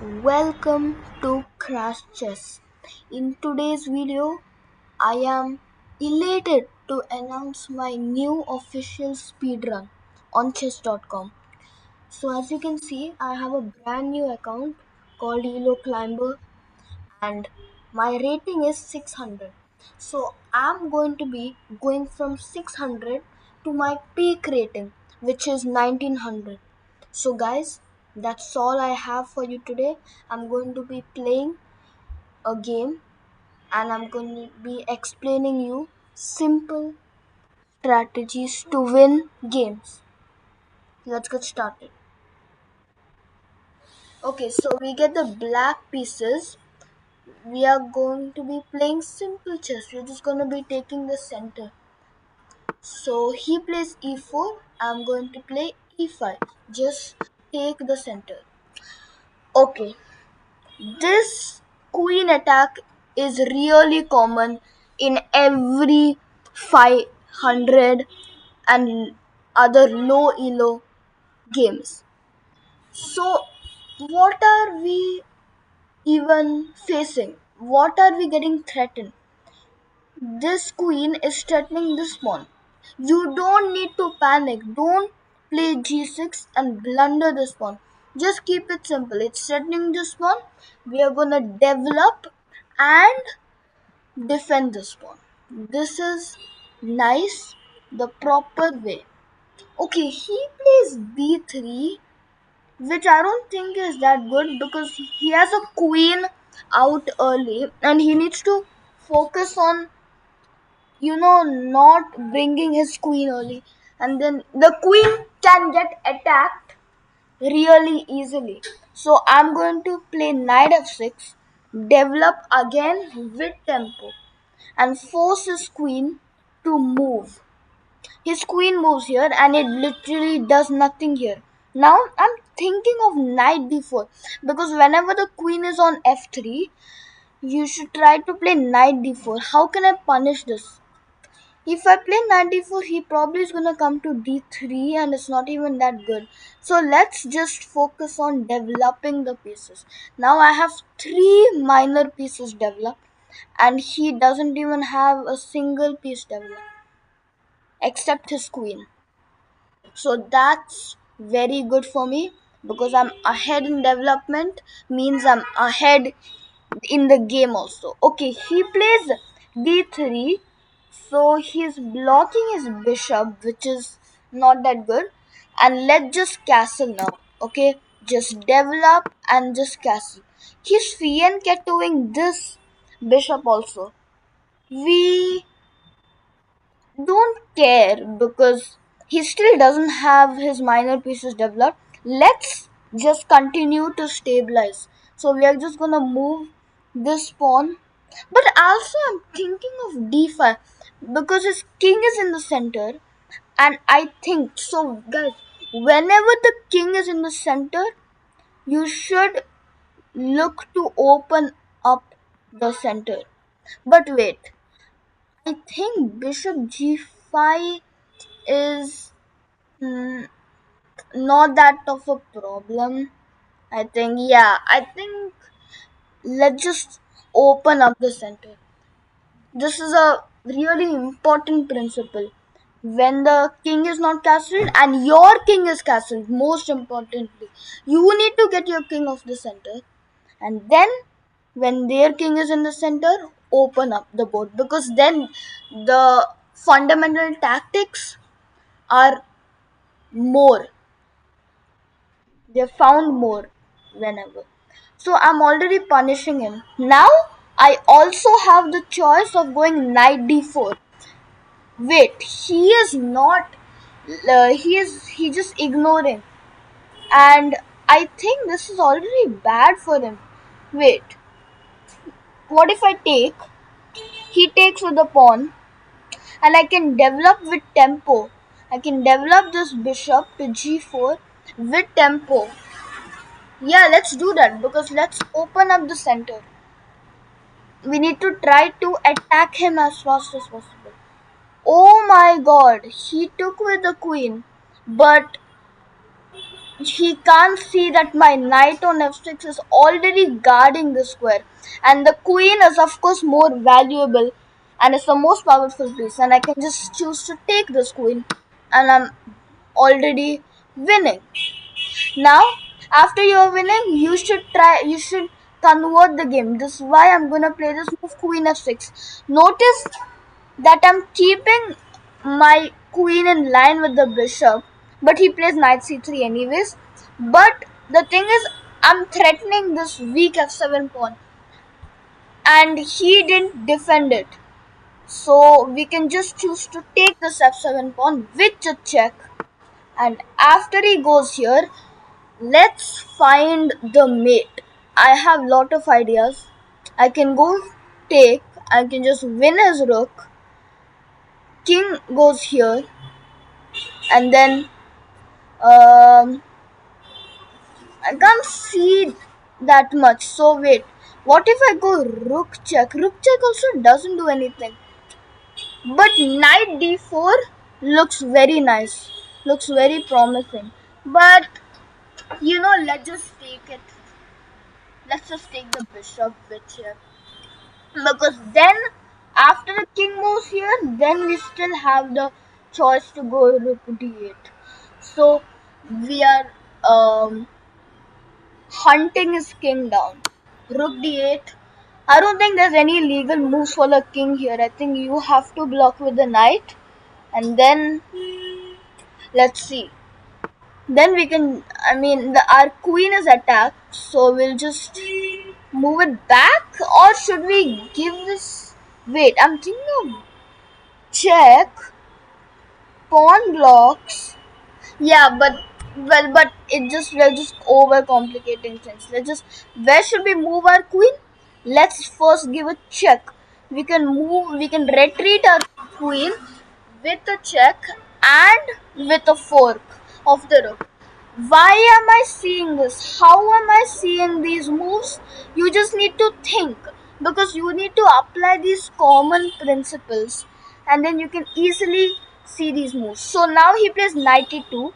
Welcome to Crash Chess. In today's video, I am elated to announce my new official speedrun on chess.com. So as you can see, I have a brand new account called ELO Climber and my rating is 600. So I'm going to be going from 600 to my peak rating, which is 1900. So guys, that's all I have for you today. I'm going to be playing a game and I'm going to be explaining you simple strategies to win games. Let's get started. Okay, so we get the black pieces. We are going to be playing simple chess. We're just going to be taking the center. So he plays e4. I'm going to play e5. Just take the center. Okay, this queen attack is really common in every 500 and other low elo games. So, what are we even facing? What are we getting threatened? This queen is threatening this pawn. You don't need to panic. Don't play g6 and blunder this pawn. Just keep it simple. It's threatening this pawn. We are gonna develop and defend this pawn. This is nice, the proper way. Okay, he plays b3, which I don't think is that good because he has a queen out early and he needs to focus on not bringing his queen early, and then the queen can get attacked really easily. So I'm going to play knight f6, develop again with tempo, and force his queen to move. His queen moves here, and it literally does nothing here. Now I'm thinking of knight d4 because whenever the queen is on f3, you should try to play knight d4. How can I punish this? If I play knight d4, he probably is gonna come to d3 and it's not even that good. So let's just focus on developing the pieces. Now I have three minor pieces developed and he doesn't even have a single piece developed except his queen. So that's very good for me because I'm ahead in development means I'm ahead in the game also. Okay, he plays d3, so he's blocking his bishop, which is not that good. And let's just castle now. Okay, just develop and just castle. He's fianchettoing this bishop also. We don't care because he still doesn't have his minor pieces developed. Let's just continue to stabilize. So we are just gonna move this pawn. But also I'm thinking of d5 because his king is in the center, and I think so guys, whenever the king is in the center, you should look to open up the center. But wait, I think bishop g5 is not that of a problem. I think let's just open up the center. This is a really important principle. When the king is not castled and your king is castled, most importantly, you need to get your king off the center. And then, when their king is in the center, open up the board because then the fundamental tactics are more. They found more whenever. So I'm already punishing him. Now I also have the choice of going knight d4. Wait, he is not. He just ignoring, and I think this is already bad for him. Wait, what if I take? He takes with the pawn, and I can develop with tempo. I can develop this bishop to g4 with tempo. Yeah, let's do that because let's open up the center. We need to try to attack him as fast as possible. Oh my god, he took with the queen, but he can't see that my knight on f6 is already guarding the square, and the queen is of course more valuable and it's the most powerful piece, and I can just choose to take this queen, and I'm already winning. Now, after you're winning, you should convert the game. This is why I'm gonna play this move queen f6. Notice that I'm keeping my queen in line with the bishop, but he plays knight c3 anyways. But the thing is, I'm threatening this weak f7 pawn, and he didn't defend it. So we can just choose to take this f7 pawn with a check. And after he goes here, let's find the mate. I have lot of ideas. I can go take. I can just win his rook. King goes here, and then um, I can't see that much. So wait, what if I go rook check? Rook check also doesn't do anything. But knight d4 looks very nice. Looks very promising. But let's just take it. Let's just take the bishop with check. Because then after the king moves here, then we still have the choice to go rook d8. So we are hunting his king down. Rook d8. I don't think there's any legal moves for the king here. I think you have to block with the knight, and then let's see. Then we can. I mean, our queen is attacked, so we'll just move it back, or should we give this? Wait, I'm thinking of check pawn blocks. Yeah, but we're just overcomplicating things. Let's just where should we move our queen? Let's first give a check. We can retreat our queen with a check and with a fork of the rook. Why am I seeing this? How am I seeing these moves? You just need to think, because you need to apply these common principles, and then you can easily see these moves. So now he plays knight e2.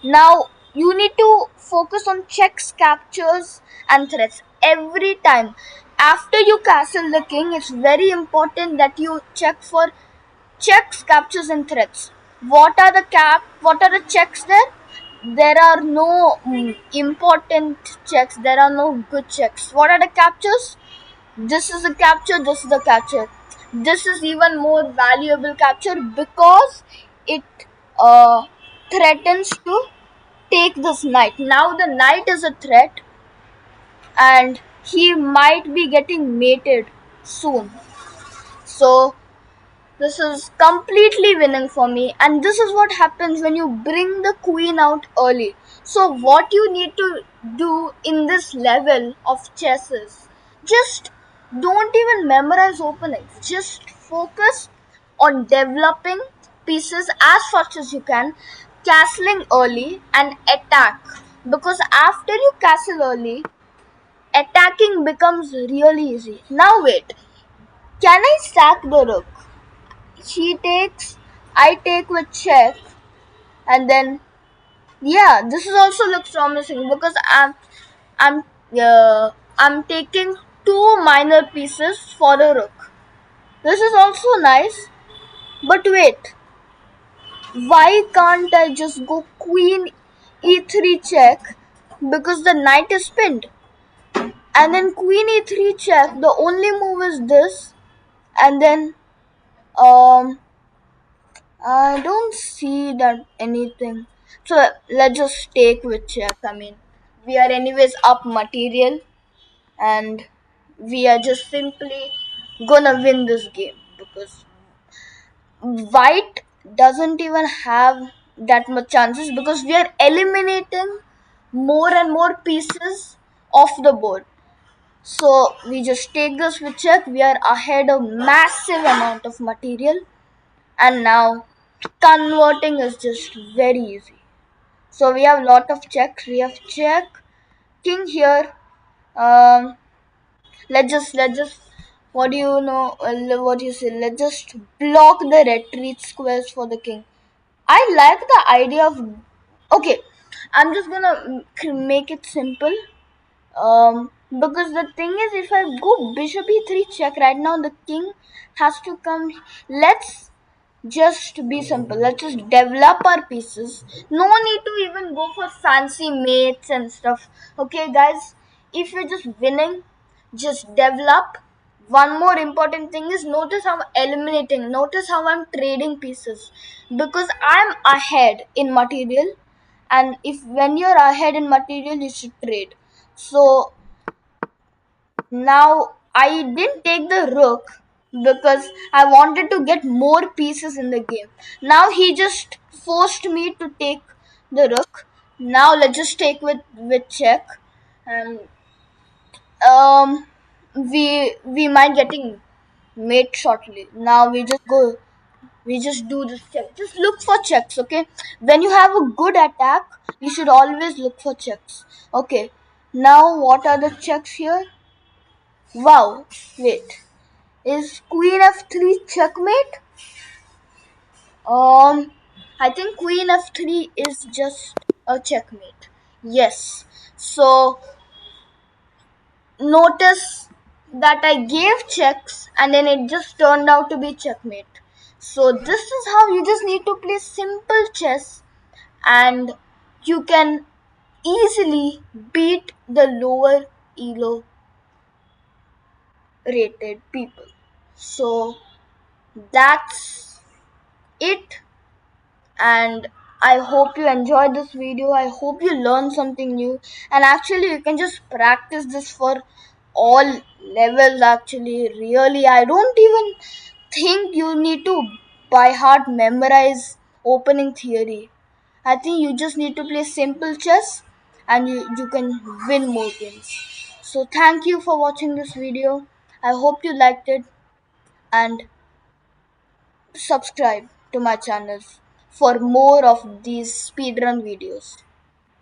Now you need to focus on checks, captures, and threats every time. After you castle the king, it's very important that you check for checks, captures, and threats. What are the checks there? There are no important checks. There are no good checks. What are the captures? This is a capture. This is the capture. This is even more valuable capture because it uh, threatens to take this knight. Now the knight is a threat, and he might be getting mated soon. So this is completely winning for me, and this is what happens when you bring the queen out early. So what you need to do in this level of chess is just don't even memorize openings. Just focus on developing pieces as fast as you can, castling early and attack. Because after you castle early, attacking becomes really easy. Now wait, can I sack the rook? She takes, I take with check, and then yeah, this is also looks promising because I'm uh, I'm taking two minor pieces for a rook. This is also nice, but wait, why can't I just go queen e3 check, because the knight is pinned, and then queen e3 check. The only move is this, and then um I don't see that anything. So let's just take with check. I mean, we are anyways up material, and we are just simply gonna win this game because white doesn't even have that much chances because we are eliminating more and more pieces off the board. So we just take this with check. We are ahead a massive amount of material, and now converting is just very easy. So we have lot of checks. We have check, king here. Um, let's just what do you know? What do you say? Let's just block the retreat squares for the king. I like the idea of okay. I'm just gonna make it simple. Because the thing is, if I go bishop e3 check right now, the king has to come. Let's just be simple. Let's just develop our pieces. No need to even go for fancy mates and stuff. Okay, guys, if you're just winning, just develop. One more important thing is, notice how I'm eliminating, notice how I'm trading pieces, because I'm ahead in material. And if when you're ahead in material, you should trade. So now I didn't take the rook because I wanted to get more pieces in the game. Now he just forced me to take the rook. Now let's just take with check, and we might getting mate shortly. Now we just do this check. Just look for checks, okay? When you have a good attack, you should always look for checks. Okay. Now what are the checks here? Wow, wait. Is queen f3 checkmate? Um, I think queen f3 is just a checkmate. Yes. So notice that I gave checks and then it just turned out to be checkmate. So this is how you just need to play simple chess, and you can easily beat the lower ELO rated people. So that's it, and I hope you enjoyed this video. I hope you learned something new, and actually you can just practice this for all levels. Actually, really, I don't even think you need to by heart memorize opening theory. I think you just need to play simple chess, and you can win more games. So thank you for watching this video. I hope you liked it, and subscribe to my channel for more of these speedrun videos.